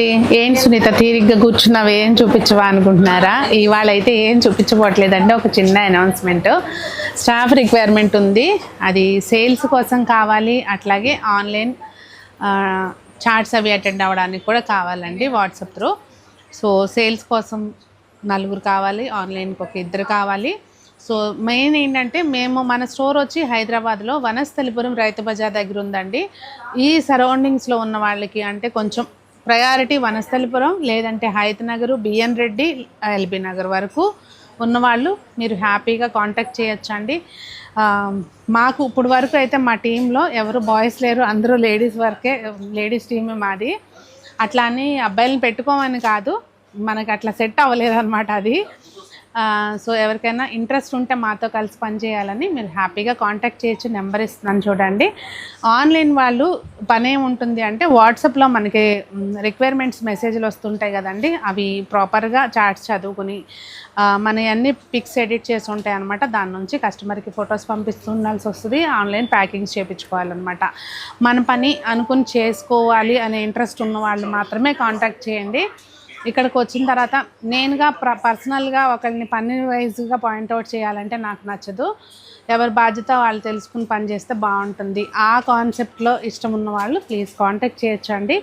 అండి. ఏంటి సునీత తీరిగ్గా కూర్చున్నావు, ఏం చూపించవా అనుకుంటున్నారా? ఇవాళ అయితే ఏం చూపించబోట్లేదండి. ఒక చిన్న అనౌన్స్మెంట్, స్టాఫ్ రిక్వైర్మెంట్ ఉంది. అది సేల్స్ కోసం కావాలి, అట్లాగే ఆన్లైన్ చాట్స్ అవి అటెండ్ అవ్వడానికి కూడా కావాలండి వాట్సాప్ త్రూ. సో సేల్స్ కోసం 4 కావాలి, ఆన్లైన్కి ఒక 2 కావాలి. సో మెయిన్ ఏంటంటే మన స్టోర్ వచ్చి హైదరాబాద్లో వనస్థలిపురం రైతు బజార్ దగ్గర ఉందండి. ఈ సరౌండింగ్స్లో ఉన్న వాళ్ళకి అంటే కొంచెం ప్రయారిటీ వనస్థలిపురం, లేదంటే హైత్ నగరు, బిఎన్ రెడ్డి, ఎల్బీ నగర్ వరకు ఉన్నవాళ్ళు మీరు హ్యాపీగా కాంటాక్ట్ చేయొచ్చండి. మాకు ఇప్పుడు వరకు అయితే మా టీంలో ఎవరు బాయ్స్ లేరు, అందరూ లేడీస్ టీమే మాది. అట్లా అని అబ్బాయిలను పెట్టుకోమని కాదు, మనకు అట్లా సెట్ అవ్వలేదన్నమాట అది. సో ఎవరికైనా ఇంట్రెస్ట్ ఉంటే మాతో కలిసి పనిచేయాలని మీరు హ్యాపీగా కాంటాక్ట్ చేయొచ్చు. నెంబర్ ఇస్తున్నాను చూడండి. ఆన్లైన్ వాళ్ళు పని ఏముంటుంది అంటే వాట్సాప్లో మనకి రిక్వైర్మెంట్స్ మెసేజ్లు వస్తుంటాయి కదండి, అవి ప్రాపర్గా చాట్స్ చదువుకుని మన అన్ని పిక్స్ ఎడిట్ చేసి ఉంటాయి అనమాట. దాని నుంచి కస్టమర్కి ఫొటోస్ పంపిస్తుండాల్సి వస్తుంది. ఆన్లైన్ ప్యాకింగ్స్ చేయించుకోవాలన్నమాట. మన పని అనుకుని చేసుకోవాలి అనే ఇంట్రెస్ట్ ఉన్న వాళ్ళు మాత్రమే కాంటాక్ట్ చేయండి. ఇక్కడికి వచ్చిన తర్వాత నేనుగా పర్సనల్గా ఒకరిని పని వైజ్గా పాయింట్అవుట్ చేయాలంటే నాకు నచ్చదు. ఎవరి బాధ్యత వాళ్ళు తెలుసుకుని పని చేస్తే బాగుంటుంది. ఆ కాన్సెప్ట్లో ఇష్టం ఉన్న వాళ్ళు ప్లీజ్ కాంటాక్ట్ చేయొచ్చండి.